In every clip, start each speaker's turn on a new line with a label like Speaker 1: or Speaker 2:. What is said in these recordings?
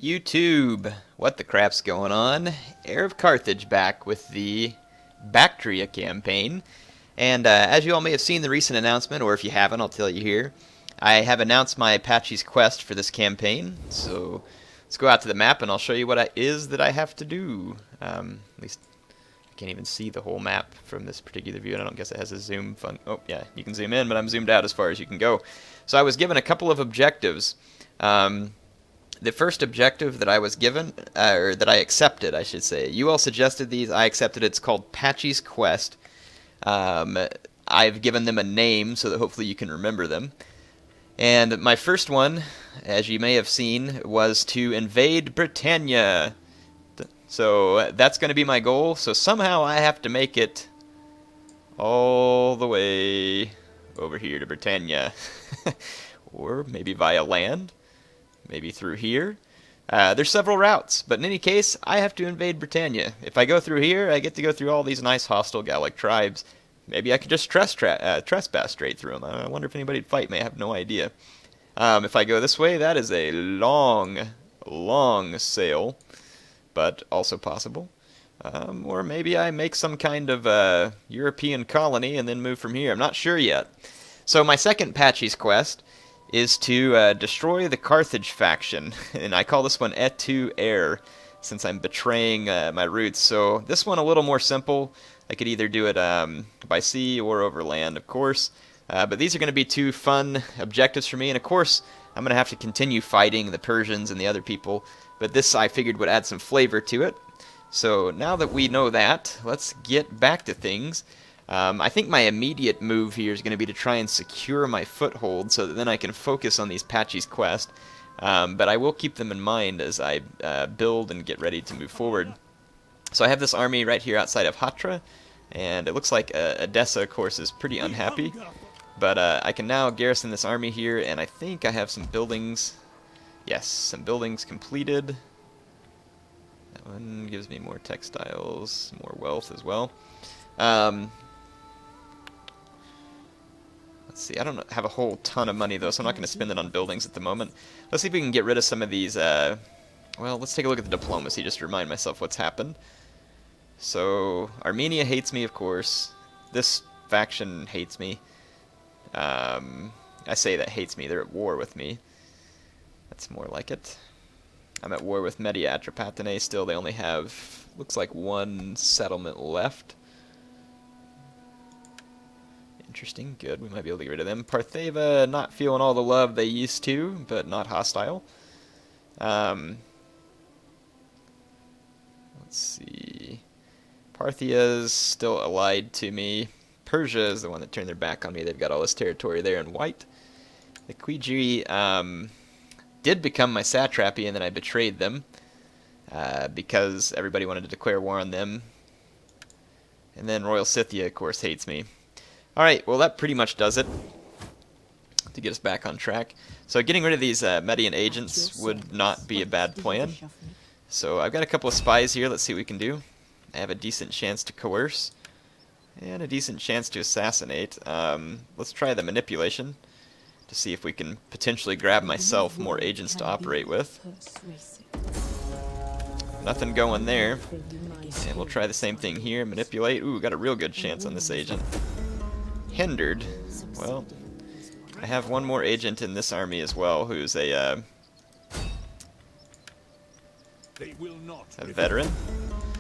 Speaker 1: YouTube, what the crap's going on? HeirofCarthage back with the Baktria campaign. And as you all may have seen the recent announcement, or if you haven't, I'll tell you here. I have announced my Patchy's quest for this campaign, so let's go out to the map and I'll show you what it is that I have to do. At least I can't even see the whole map from this particular view, and I don't guess it has a zoom fun. Oh, yeah, you can zoom in, but I'm zoomed out as far as you can go. So I was given a couple of objectives. The first objective that I was given, or that I accepted, I should say. You all suggested these, I accepted it. It's called Patchy's Quest. I've given them a name so that hopefully you can remember them. And my first one, as you may have seen, was to invade Britannia. So that's going to be my goal. So somehow I have to make it all the way over here to Britannia. Or maybe via land. Maybe through here. There's several routes, but in any case, I have to invade Britannia. If I go through here, I get to go through all these nice hostile Gallic tribes. Maybe I could just trespass straight through them. I wonder if anybody would fight me. I have no idea. If I go this way, that is a long, long sail, but also possible. Or maybe I make some kind of European colony and then move from here. I'm not sure yet. So my second Patchy's quest is to destroy the Carthage faction, and I call this one Et tu Air, since I'm betraying my roots. So this one a little more simple. I could either do it by sea or over land, of course. But these are going to be two fun objectives for me, and of course I'm going to have to continue fighting the Persians and the other people, but this I figured would add some flavor to it. So now that we know that, let's get back to things. I think my immediate move here is going to be to try and secure my foothold so that then I can focus on these Patchy's quest. But I will keep them in mind as I build and get ready to move forward. So I have this army right here outside of Hatra, and it looks like Edessa, of course, is pretty unhappy. But I can now garrison this army here, and I think I have some buildings. Yes, some buildings completed. That one gives me more textiles, more wealth as well. Let's see, I don't have a whole ton of money though, so I'm not going to spend it on buildings at the moment. Let's see if we can get rid of some of these, well, let's take a look at the diplomacy just to remind myself what's happened. So, Armenia hates me, of course. This faction hates me. I say that hates me, they're at war with me. That's more like it. I'm at war with Media Atropatene still. They only have, looks like, one settlement left. Interesting, good. We might be able to get rid of them. Partheva, not feeling all the love they used to, but not hostile. Let's see. Parthia's still allied to me. Persia is the one that turned their back on me. They've got all this territory there in white. The Quijiri did become my satrapy, and then I betrayed them because everybody wanted to declare war on them. And then Royal Scythia, of course, hates me. Alright, well that pretty much does it to get us back on track. So getting rid of these Median agents would not be a bad plan. So I've got a couple of spies here. Let's see what we can do. I have a decent chance to coerce and a decent chance to assassinate. Let's try the manipulation to see if we can potentially grab myself more agents to operate with. Nothing going there. And we'll try the same thing here. Manipulate. Ooh, got a real good chance on this agent. Hindered. Well, I have one more agent in this army as well, who's a veteran.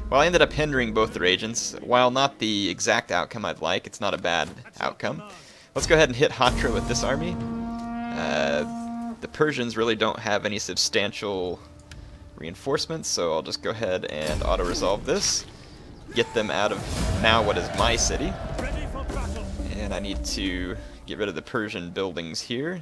Speaker 1: Well, I ended up hindering both their agents. While not the exact outcome I'd like, it's not a bad outcome. Let's go ahead and hit Hatra with this army. The Persians really don't have any substantial reinforcements, so I'll just go ahead and auto-resolve this. Get them out of now what is my city. And I need to get rid of the Persian buildings here.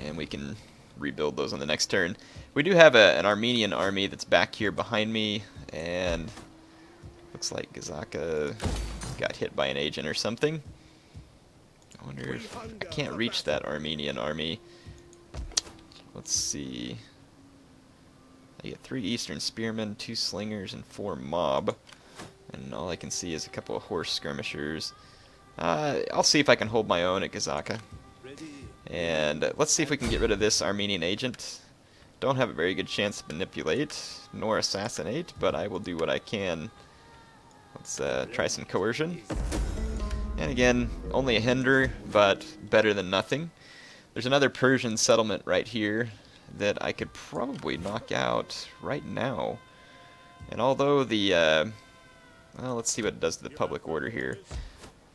Speaker 1: And we can rebuild those on the next turn. We do have an Armenian army that's back here behind me, and looks like Gazaka got hit by an agent or something. I wonder if I can't reach that Armenian army. Let's see. I get 3 Eastern Spearmen, 2 Slingers, and 4 Mob. And all I can see is a couple of horse skirmishers. I'll see if I can hold my own at Gazaka. And let's see if we can get rid of this Armenian agent. Don't have a very good chance to manipulate nor assassinate, but I will do what I can. Let's try some coercion. And again, only a hinder, but better than nothing. There's another Persian settlement right here that I could probably knock out right now. And although the, well, let's see what it does to the public order here.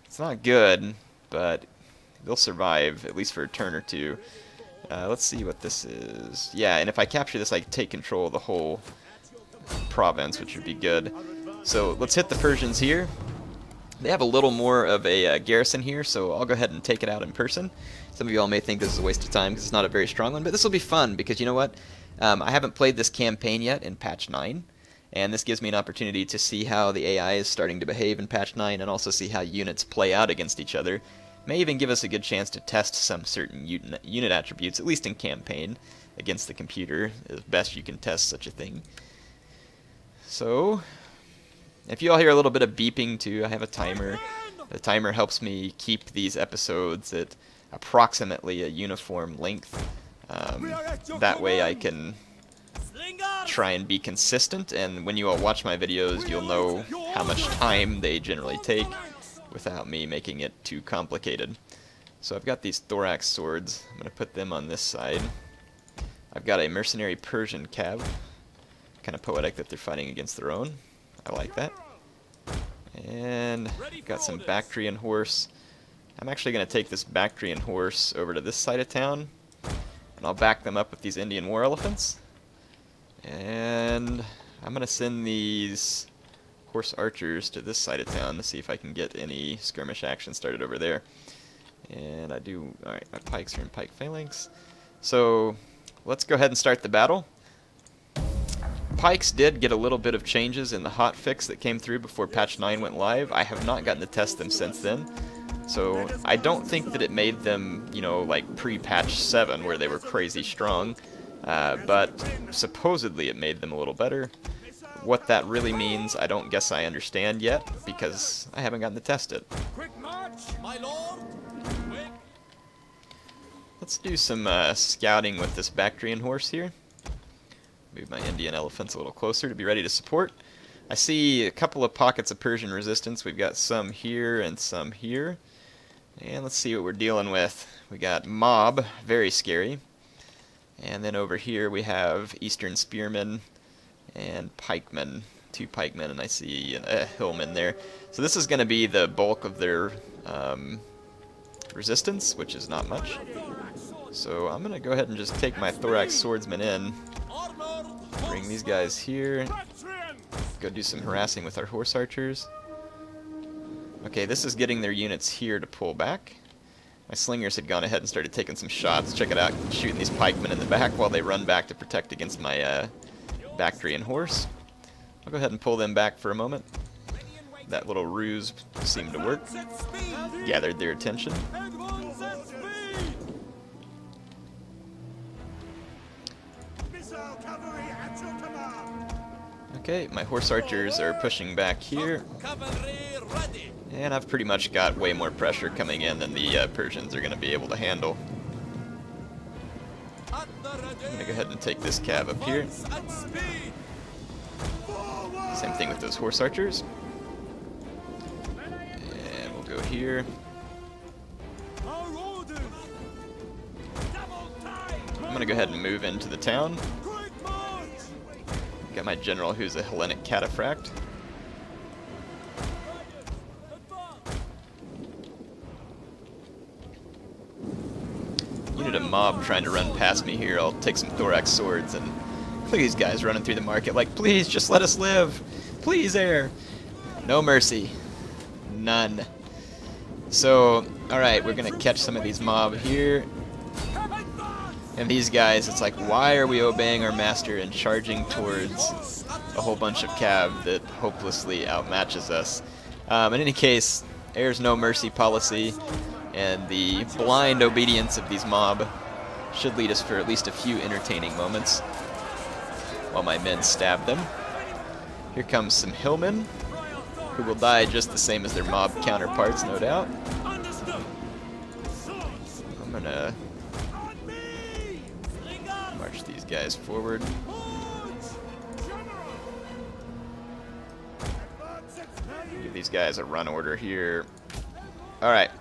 Speaker 1: It's not good, but they'll survive, at least for a turn or two. Let's see what this is. Yeah, and if I capture this, I can take control of the whole province, which would be good. So let's hit the Persians here. They have a little more of a garrison here, so I'll go ahead and take it out in person. Some of you all may think this is a waste of time because it's not a very strong one, but this will be fun because you know what? I haven't played this campaign yet in patch 9, and this gives me an opportunity to see how the AI is starting to behave in patch 9 and also see how units play out against each other. May even give us a good chance to test some certain unit attributes, at least in campaign, against the computer, as best you can test such a thing. So, if you all hear a little bit of beeping too, I have a timer. The timer helps me keep these episodes at approximately a uniform length. That way I can try and be consistent, and when you all watch my videos, you'll know how much time they generally take without me making it too complicated. So I've got these thorax swords. I'm going to put them on this side. I've got a mercenary Persian cav. Kind of poetic that they're fighting against their own. I like that. And I've got some Bactrian horse. I'm actually going to take this Bactrian horse over to this side of town, and I'll back them up with these Indian war elephants. And I'm going to send these horse archers to this side of town to see if I can get any skirmish action started over there. And I do, alright, my pikes are in pike phalanx. So let's go ahead and start the battle. Pikes did get a little bit of changes in the hotfix that came through before patch 9 went live. I have not gotten to test them since then. So I don't think that it made them, you know, like pre-patch 7 where they were crazy strong. But supposedly it made them a little better. What that really means, I don't guess I understand yet, because I haven't gotten to test it. Let's do some scouting with this Bactrian horse here. Move my Indian elephants a little closer to be ready to support. I see a couple of pockets of Persian resistance. We've got some here and some here. And let's see what we're dealing with. We got mob, very scary. And then over here we have Eastern Spearmen and pikemen, 2 pikemen, and I see a hillman there. So this is going to be the bulk of their resistance, which is not much. So I'm going to go ahead and just take my thorax swordsmen in, bring these guys here, go do some harassing with our horse archers. Okay, this is getting their units here to pull back. My slingers had gone ahead and started taking some shots. Check it out, shooting these pikemen in the back while they run back to protect against my Bactrian horse. I'll go ahead and pull them back for a moment. That little ruse seemed to work. Gathered their attention. Okay, my horse archers are pushing back here. And I've pretty much got way more pressure coming in than the Persians are going to be able to handle. I'm going to go ahead and take this cav up here. Same thing with those horse archers. And we'll go here. I'm going to go ahead and move into the town. Got my general who's a Hellenic cataphract. Unit of mob trying to run past me here. I'll take some thorax swords, and look at these guys running through the market like, please, just let us live. Please, air. No mercy. None. So, alright, we're going to catch some of these mob here. And these guys, it's like, why are we obeying our master and charging towards a whole bunch of cav that hopelessly outmatches us? In any case, air's no mercy policy, and the blind obedience of these mob should lead us for at least a few entertaining moments while my men stab them. Here comes some hillmen, who will die just the same as their mob counterparts, no doubt. I'm gonna guys forward. Give these guys a run order here. Alright,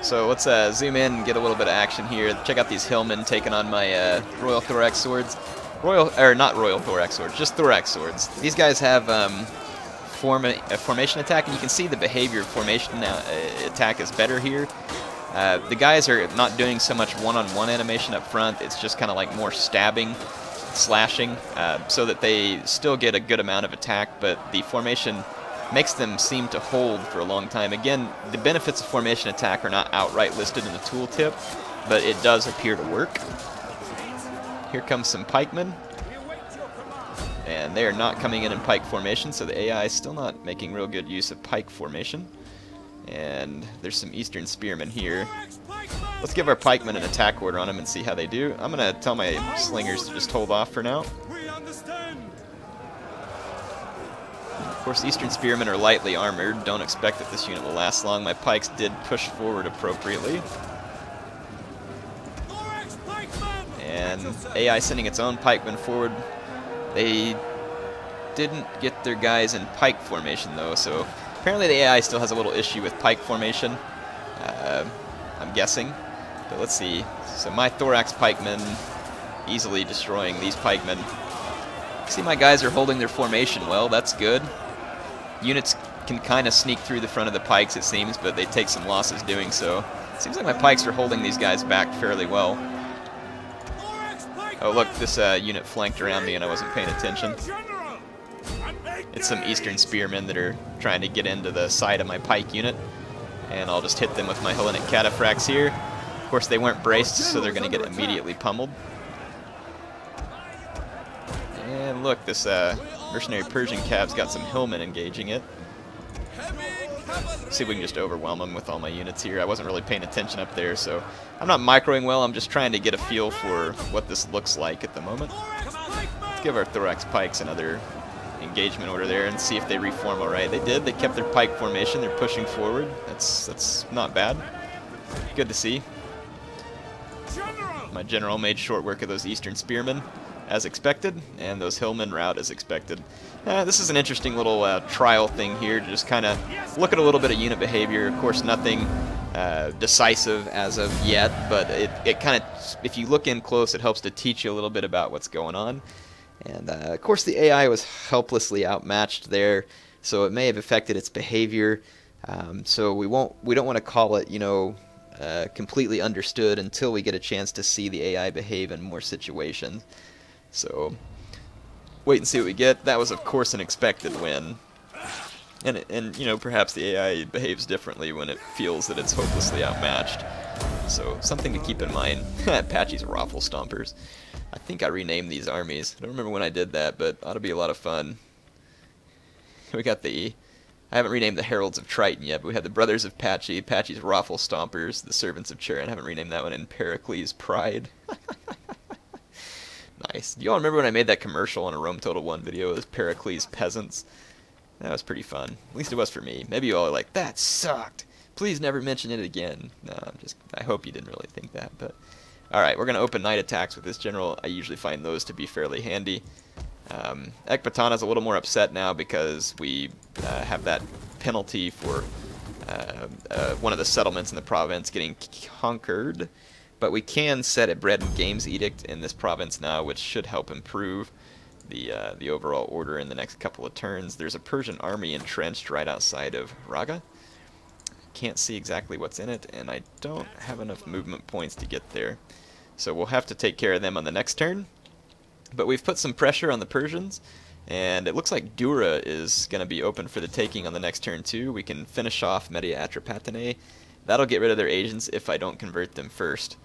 Speaker 1: so let's zoom in and get a little bit of action here. Check out these hillmen taking on my Royal Thorax swords. Not Royal Thorax swords, just Thorax swords. These guys have a formation attack, and you can see the behavior of formation attack is better here. The guys are not doing so much one-on-one animation up front. It's just kind of like more stabbing, slashing, so that they still get a good amount of attack, but the formation makes them seem to hold for a long time. Again, the benefits of formation attack are not outright listed in the tooltip, but it does appear to work. Here comes some pikemen, and they are not coming in pike formation, so the AI is still not making real good use of pike formation. And there's some Eastern Spearmen here. Let's give our pikemen an attack order on them and see how they do. I'm going to tell my slingers to just hold off for now. Of course, Eastern Spearmen are lightly armored. Don't expect that this unit will last long. My pikes did push forward appropriately. And AI sending its own pikemen forward. They didn't get their guys in pike formation, though, so apparently the AI still has a little issue with pike formation, I'm guessing. But let's see. So my Thorax pikemen easily destroying these pikemen. See, my guys are holding their formation well. That's good. Units can kind of sneak through the front of the pikes, it seems, but they take some losses doing so. Seems like my pikes are holding these guys back fairly well. Oh look, this unit flanked around me and I wasn't paying attention. It's some Eastern Spearmen that are trying to get into the side of my pike unit. And I'll just hit them with my Hellenic Cataphracts here. Of course they weren't braced, so they're going to get immediately pummeled. And look, this mercenary Persian cab's got some hillmen engaging it. See if we can just overwhelm them with all my units here. I wasn't really paying attention up there, so I'm not microing well. I'm just trying to get a feel for what this looks like at the moment. Let's give our Thorax pikes another engagement order there and see if they reform all right. They did. They kept their pike formation. They're pushing forward. That's not bad. Good to see. My general made short work of those Eastern Spearmen, as expected, and those hillmen rout as expected. This is an interesting little trial thing here to just kind of look at a little bit of unit behavior. Of course, nothing decisive as of yet, but it kind of, if you look in close, it helps to teach you a little bit about what's going on. And of course, the AI was helplessly outmatched there, so it may have affected its behavior. So we don't want to call it, completely understood until we get a chance to see the AI behave in more situations. So wait and see what we get. That was, of course, an expected win. And perhaps the AI behaves differently when it feels that it's hopelessly outmatched. So something to keep in mind. Patchy's Raffle Stompers. I think I renamed these armies. I don't remember when I did that, but ought to be a lot of fun. We got I haven't renamed the Heralds of Triton yet, but we had the Brothers of Patchy, Patchy's Raffle Stompers, the Servants of Charon. I haven't renamed that one in Pericles' Pride. Nice. Do you all remember when I made that commercial on a Rome Total 1 video? It was Pericles' Peasants. That was pretty fun. At least it was for me. Maybe you all are like, that sucked. Please never mention it again. No, I hope you didn't really think that. But alright, we're going to open night attacks with this general. I usually find those to be fairly handy. Ekbatana's a little more upset now because we have that penalty for one of the settlements in the province getting conquered. But we can set a bread and games edict in this province now, which should help improve the overall order in the next couple of turns. There's a Persian army entrenched right outside of Raga. Can't see exactly what's in it, and I don't have enough movement points to get there. So we'll have to take care of them on the next turn. But we've put some pressure on the Persians, and it looks like Dura is going to be open for the taking on the next turn too. We can finish off Media Atropatene. That'll get rid of their agents if I don't convert them first.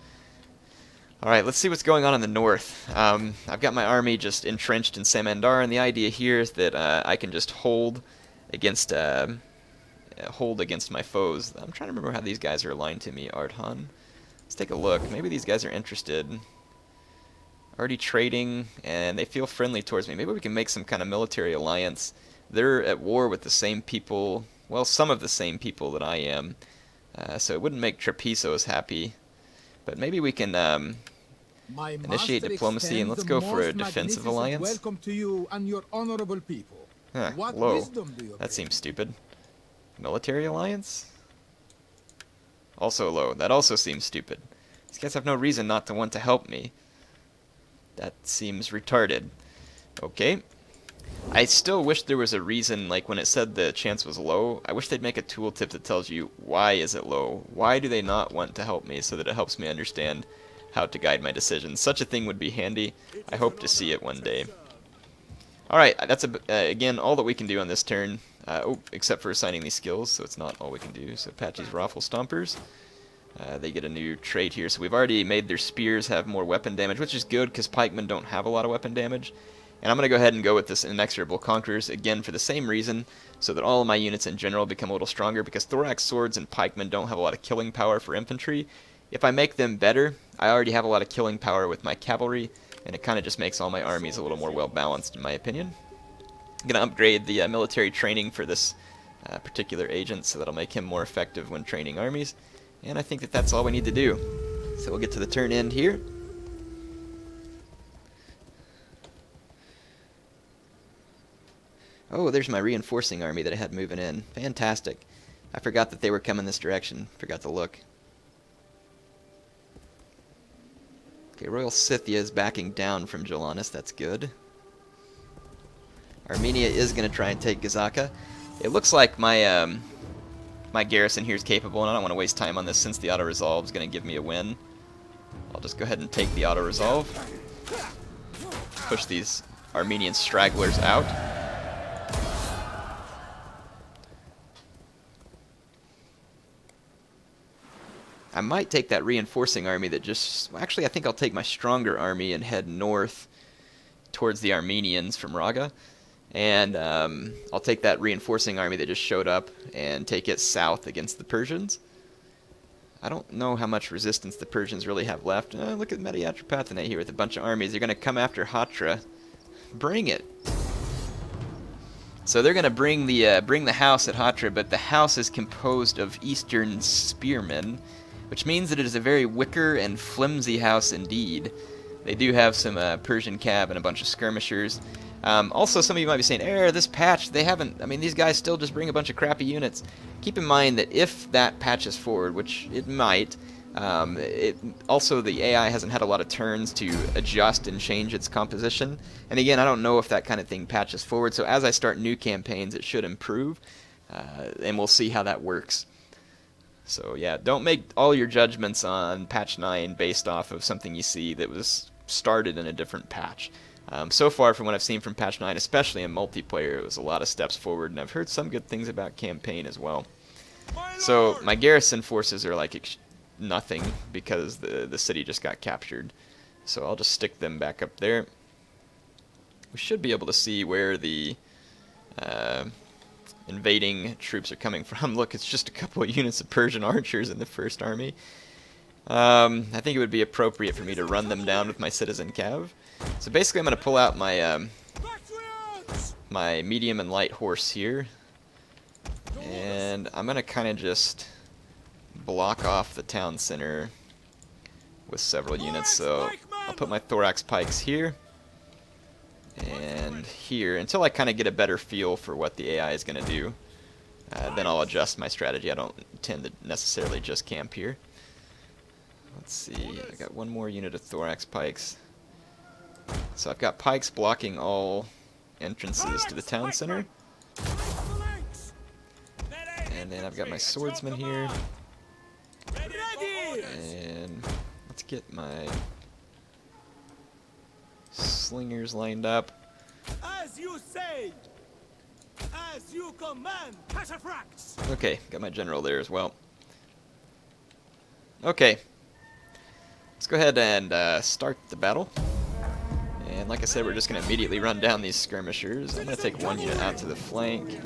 Speaker 1: Alright, let's see what's going on in the north. I've got my army just entrenched in Samandar, and the idea here is that I can just hold against my foes. I'm trying to remember how these guys are aligned to me. Ardhan. Let's take a look. Maybe these guys are interested. Already trading, and they feel friendly towards me. Maybe we can make some kind of military alliance. They're at war with the same people, well, some of the same people that I am. So it wouldn't make Trapesos happy. But maybe we can
Speaker 2: My
Speaker 1: Initiate
Speaker 2: master
Speaker 1: diplomacy, and
Speaker 2: extends
Speaker 1: let's
Speaker 2: the
Speaker 1: go for a
Speaker 2: most
Speaker 1: defensive
Speaker 2: magnificent
Speaker 1: alliance.
Speaker 2: welcome to you and your honorable people.
Speaker 1: Huh,
Speaker 2: What
Speaker 1: low.
Speaker 2: wisdom do you
Speaker 1: That
Speaker 2: bring?
Speaker 1: seems stupid. Military alliance? Also low. That also seems stupid. These guys have no reason not to want to help me. That seems retarded. Okay. I still wish there was a reason, like when it said the chance was low, I wish they'd make a tooltip that tells you why is it low? Why do they not want to help me so that it helps me understand how to guide my decisions? Such a thing would be handy. I hope to see it one day. Alright, that's again all that we can do on this turn, except for assigning these skills, so it's not all we can do. So Patchy's Raffle Stompers. They get a new trait here, so we've already made their spears have more weapon damage, which is good because pikemen don't have a lot of weapon damage. And I'm going to go ahead and go with this Inexorable Conquerors, again for the same reason, so that all of my units in general become a little stronger, because thorax swords and pikemen don't have a lot of killing power for infantry. If I make them better, I already have a lot of killing power with my cavalry, and it kind of just makes all my armies a little more well-balanced in my opinion. I'm going to upgrade the military training for this particular agent, so that'll make him more effective when training armies. And I think that that's all we need to do. So we'll get to the turn end here. Oh, there's my reinforcing army that I had moving in. Fantastic. I forgot that they were coming this direction. Forgot to look. Okay, Royal Scythia is backing down from Jolanus. That's good. Armenia is going to try and take Gazaka. It looks like my my garrison here is capable, and I don't want to waste time on this since the auto-resolve is going to give me a win. I'll just go ahead and take the auto-resolve. Push these Armenian stragglers out. I might take that reinforcing army that just... Well, actually, I think I'll take my stronger army and head north towards the Armenians from Raga. And I'll take that reinforcing army that just showed up and take it south against the Persians. I don't know how much resistance the Persians really have left. Look at Mediatropathene here with a bunch of armies. They're going to come after Hatra. Bring it. So they're going to bring the house at Hatra, but the house is composed of Eastern spearmen, which means that it is a very wicker and flimsy house indeed. They do have some Persian cav and a bunch of skirmishers. Also, some of you might be saying, this patch, they haven't... I mean, these guys still just bring a bunch of crappy units. Keep in mind that if that patches forward, which it might, also the AI hasn't had a lot of turns to adjust and change its composition. And again, I don't know if that kind of thing patches forward, so as I start new campaigns, it should improve, and we'll see how that works. So yeah, don't make all your judgments on patch 9 based off of something you see that was started in a different patch. So far, from what I've seen from patch 9, especially in multiplayer, it was a lot of steps forward, and I've heard some good things about campaign as well. So my garrison forces are like nothing because the city just got captured. So I'll just stick them back up there. We should be able to see where the invading troops are coming from. Look, it's just a couple of units of Persian archers in the first army. I think it would be appropriate for me to run them down with my citizen cav. So basically I'm going to pull out my my medium and light horse here, and I'm going to kind of just block off the town center with several units. So I'll put my thorax pikes here and here until I kind of get a better feel for what the AI is going to do. Then I'll adjust my strategy. I don't tend to necessarily just camp here. Let's see, I got one more unit of thorax pikes. So I've got pikes blocking all entrances to the town center. And then I've got my swordsman here. And let's get my slingers lined up.
Speaker 3: As you say, as you command, cataphracts.
Speaker 1: Okay, got my general there as well. Okay, let's go ahead and start the battle. And like I said, we're just going to immediately run down these skirmishers. I'm going to take one unit out to the flank,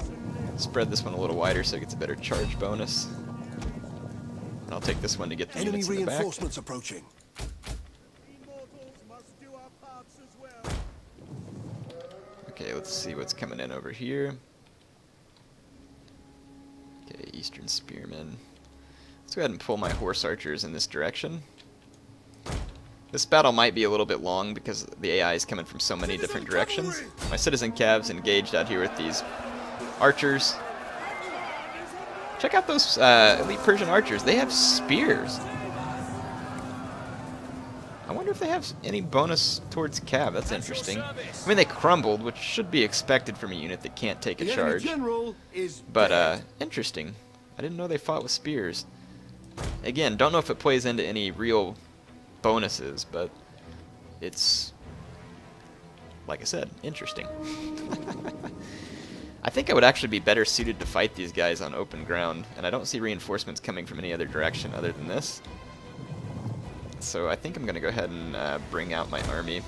Speaker 1: spread this one a little wider so it gets a better charge bonus. And I'll take this one to get the
Speaker 4: Enemy
Speaker 1: units in the back.
Speaker 4: reinforcements approaching.
Speaker 1: Okay, let's see what's coming in over here. Okay, Eastern Spearmen. Let's go ahead and pull my horse archers in this direction. This battle might be a little bit long because the AI is coming from so many different directions. My citizen cavs engaged out here with these archers. Check out those elite Persian archers. They have spears. I wonder if they have any bonus towards cav. That's interesting. I mean, they crumbled, which should be expected from a unit that can't take a charge. But, interesting. I didn't know they fought with spears. Again, don't know if it plays into any real bonuses, but it's, like I said, interesting. I think I would actually be better suited to fight these guys on open ground, and I don't see reinforcements coming from any other direction other than this. So I think I'm going to go ahead and bring out my army.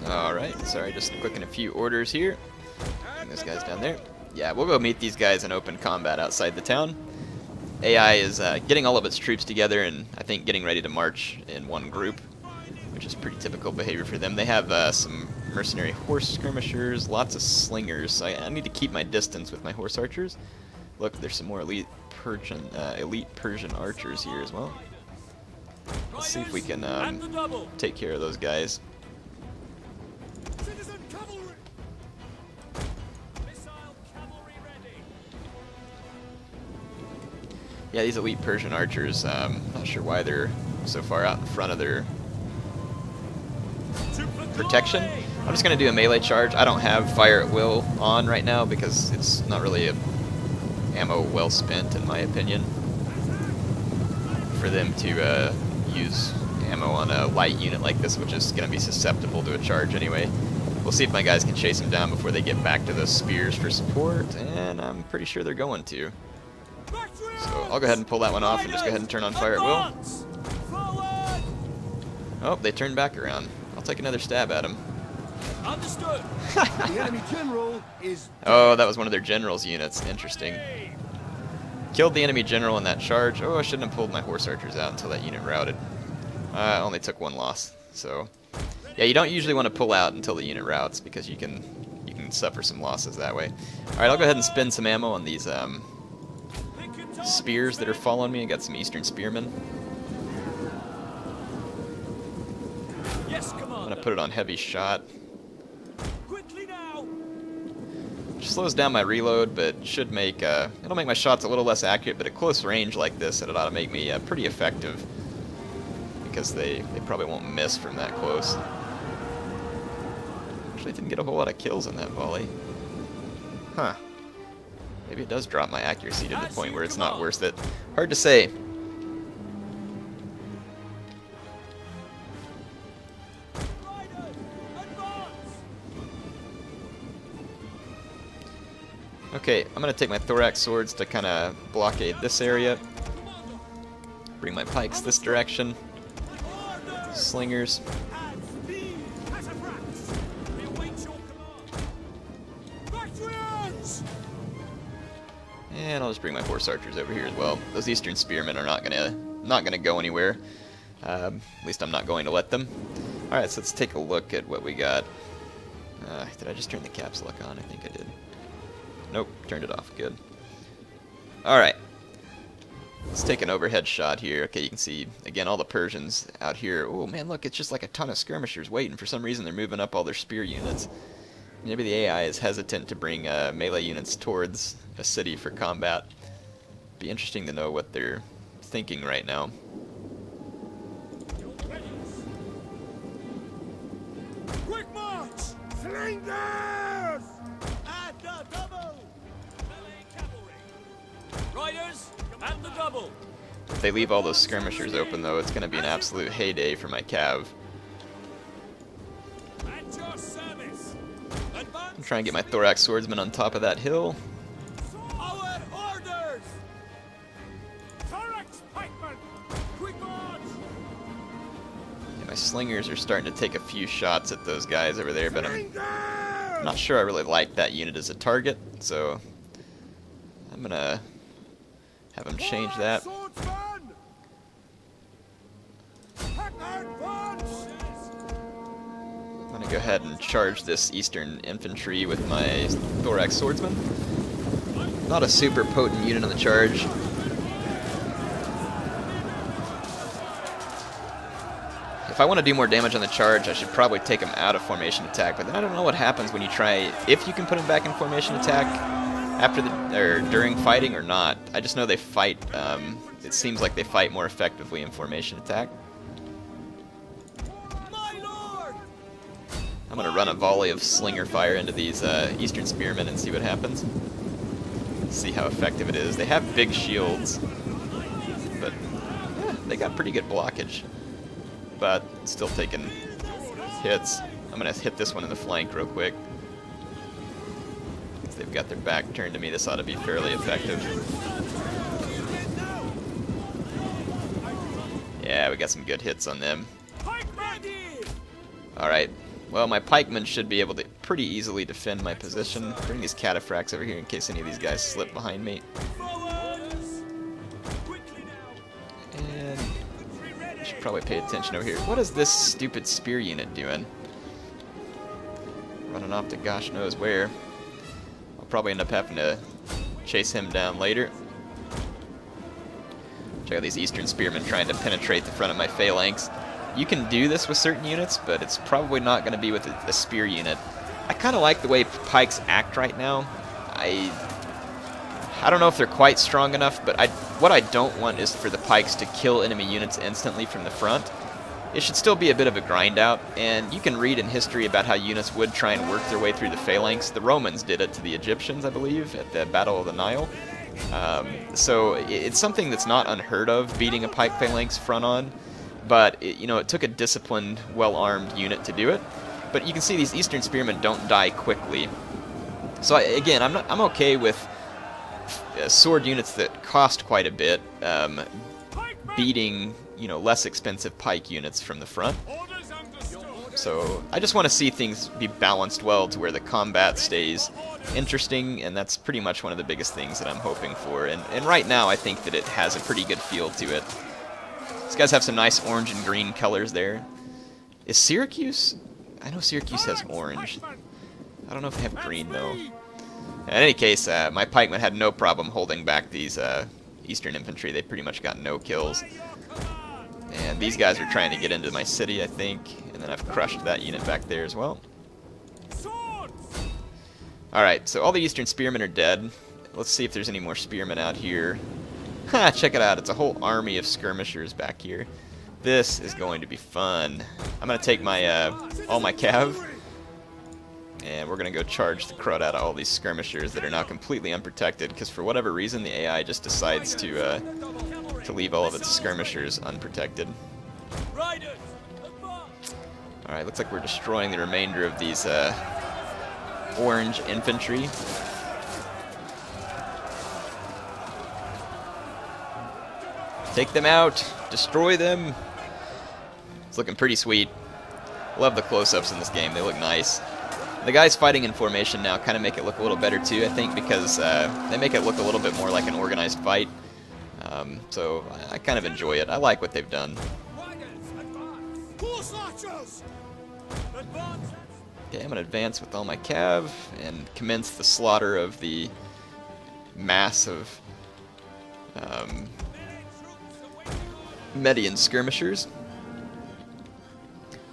Speaker 1: Alright, sorry, just clicking a few orders here. And those guys down there. Yeah, we'll go meet these guys in open combat outside the town. AI is getting all of its troops together and I think getting ready to march in one group, which is pretty typical behavior for them. They have some mercenary horse skirmishers, lots of slingers, so I need to keep my distance with my horse archers. Look, there's some more elite Persian archers here as well. Let's see if we can take care of those guys. Yeah, these elite Persian archers, not sure why they're so far out in front of their protection. I'm just going to do a melee charge. I don't have fire at will on right now because it's not really a ammo well spent, in my opinion, for them to use ammo on a light unit like this, which is going to be susceptible to a charge anyway. We'll see if my guys can chase them down before they get back to those spears for support, and I'm pretty sure they're going to. So I'll go ahead and pull that one off and just go ahead and turn on fire at will. Oh, they turned back around. I'll take another stab at them.
Speaker 3: Understood.
Speaker 2: The enemy general is
Speaker 1: Oh, that was one of their general's units. Interesting. Killed the enemy general in that charge. Oh, I shouldn't have pulled my horse archers out until that unit routed. I only took one loss. So, yeah, you don't usually want to pull out until the unit routes because you can suffer some losses that way. All right, I'll go ahead and spend some ammo on these spears that are following me. I got some Eastern Spearmen.
Speaker 3: Yes,
Speaker 1: I'm
Speaker 3: Commander.
Speaker 1: gonna put it on heavy shot.
Speaker 3: Quickly now.
Speaker 1: Which slows down my reload, but should make it'll make my shots a little less accurate. But at close range like this, it ought to make me pretty effective because they probably won't miss from that close. Actually, didn't get a whole lot of kills in that volley. Huh. Maybe it does drop my accuracy to the point where it's not worth it. Hard to say. Okay, I'm going to take my thorax swords to kind of blockade this area. Bring my pikes this direction. Slingers. And I'll just bring my horse archers over here as well. Those Eastern Spearmen are not gonna go anywhere. At least I'm not going to let them. All right, so let's take a look at what we got. Did I just turn the caps lock on? I think I did. Nope, turned it off. Good. All right. Let's take an overhead shot here. Okay, you can see again all the Persians out here. Oh man, look, it's just like a ton of skirmishers waiting. For some reason, they're moving up all their spear units. Maybe the AI is hesitant to bring melee units towards a city for combat. Be interesting to know what they're thinking right now.
Speaker 3: Quick march! Slingers! At the double! Melee cavalry! Riders, at the double!
Speaker 1: If they leave all those skirmishers open, though, it's going to be an absolute heyday for my cav.
Speaker 3: At your service!
Speaker 1: I'm trying to get my thorax swordsman on top of that hill.
Speaker 3: Our orders! Thorax pikemen! Quick march!
Speaker 1: Yeah, my slingers are starting to take a few shots at those guys over there, but I'm not sure I really like that unit as a target, so I'm gonna have them change that. I'm gonna go ahead and charge this Eastern infantry with my Thorax Swordsman. Not a super potent unit on the charge. If I want to do more damage on the charge, I should probably take them out of formation attack, but then I don't know what happens when you try, if you can put them back in formation attack after the, or during fighting or not. I just know they fight, it seems like they fight more effectively in formation attack. I'm going to run a volley of slinger fire into these Eastern Spearmen and see what happens. See how effective it is. They have big shields, but yeah, they got pretty good blockage. But still taking hits. I'm going to hit this one in the flank real quick. Since they've got their back turned to me, this ought to be fairly effective. Yeah, we got some good hits on them. Alright, well, my pikemen should be able to pretty easily defend my position. Bring these cataphracts over here in case any of these guys slip behind me. And I should probably pay attention over here. What is this stupid spear unit doing? Running off to gosh knows where. I'll probably end up having to chase him down later. Check out these Eastern Spearmen trying to penetrate the front of my phalanx. You can do this with certain units, but it's probably not going to be with a spear unit. I kind of like the way pikes act right now. I don't know if they're quite strong enough, but what I don't want is for the pikes to kill enemy units instantly from the front. It should still be a bit of a grind out, and you can read in history about how units would try and work their way through the phalanx. The Romans did it to the Egyptians, I believe, at the Battle of the Nile. So it's something that's not unheard of, beating a pike phalanx front on. But it took a disciplined, well-armed unit to do it. But you can see these Eastern Spearmen don't die quickly. So again, I'm okay with sword units that cost quite a bit, beating less expensive pike units from the front. So I just want to see things be balanced well to where the combat stays interesting, and that's pretty much one of the biggest things that I'm hoping for. And right now, I think that it has a pretty good feel to it. These guys have some nice orange and green colors there. Is Syracuse? I know Syracuse has orange. I don't know if they have green, though. In any case, my pikemen had no problem holding back these Eastern infantry. They pretty much got no kills. And these guys are trying to get into my city, I think. And then I've crushed that unit back there as well. Alright, so all the Eastern Spearmen are dead. Let's see if there's any more Spearmen out here. Ha! Check it out. It's a whole army of skirmishers back here. This is going to be fun. I'm going to take my all my cav, and we're going to go charge the crud out of all these skirmishers that are now completely unprotected, because for whatever reason the AI just decides to leave all of its skirmishers unprotected. Alright, looks like we're destroying the remainder of these orange infantry. Take them out! Destroy them! It's looking pretty sweet. Love the close-ups in this game, they look nice. The guys fighting in formation now kind of make it look a little better too, I think, because they make it look a little bit more like an organized fight. So I kind of enjoy it. I like what they've done. Okay, I'm going to advance with all my cav and commence the slaughter of the mass of Median skirmishers.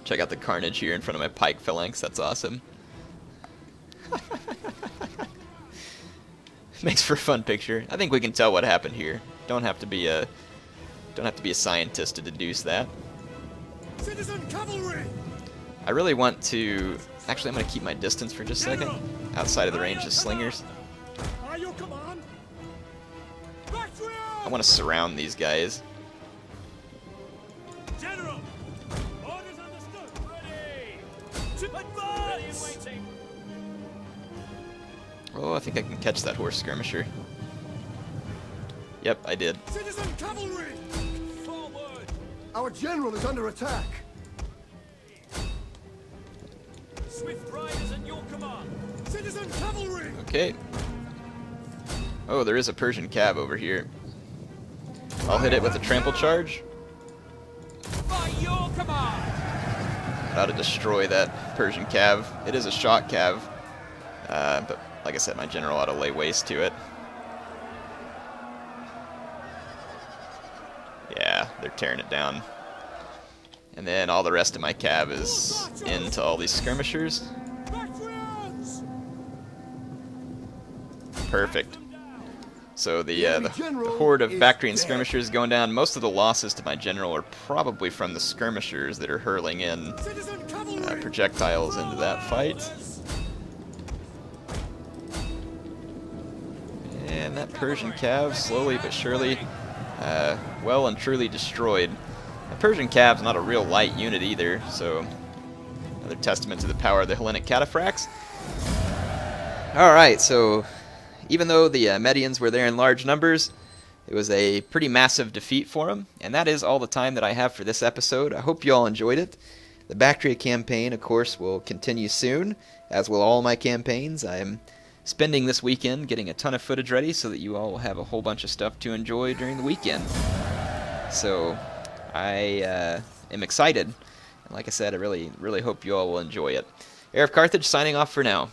Speaker 1: Check out the carnage here in front of my pike phalanx. That's awesome. Makes for a fun picture. I think we can tell what happened here. Don't have to be a scientist to deduce that.
Speaker 3: Citizen cavalry!
Speaker 1: I really want to. Actually, I'm going to keep my distance for just a second, outside of the range of slingers.
Speaker 3: Are you command?
Speaker 1: I want to surround these guys.
Speaker 3: General! Orders understood! Ready! To advance! Waiting!
Speaker 1: Oh, I think I can catch that horse skirmisher. Yep, I did.
Speaker 3: Citizen cavalry! Forward!
Speaker 2: Our general is under attack.
Speaker 3: Swift riders at your command! Citizen cavalry!
Speaker 1: Okay. Oh, there is a Persian cav over here. I'll hit it with a trample charge.
Speaker 3: By your command!
Speaker 1: about to destroy that Persian cav. It is a shot cav, but like I said, my general ought to lay waste to it. Yeah, they're tearing it down. And then all the rest of my cav is into all these skirmishers. Perfect. So the horde of Bactrian skirmishers going down. Most of the losses to my general are probably from the skirmishers that are hurling in projectiles into that fight. And that Persian cav, slowly but surely, well and truly destroyed. The Persian cav's not a real light unit either, so another testament to the power of the Hellenic cataphracts. Alright, so even though the Medians were there in large numbers, it was a pretty massive defeat for them, and that is all the time that I have for this episode. I hope you all enjoyed it. The Baktria campaign, of course, will continue soon, as will all my campaigns. I am spending this weekend getting a ton of footage ready so that you all will have a whole bunch of stuff to enjoy during the weekend. So I am excited, and like I said, I really hope you all will enjoy it. HeirofCarthage signing off for now.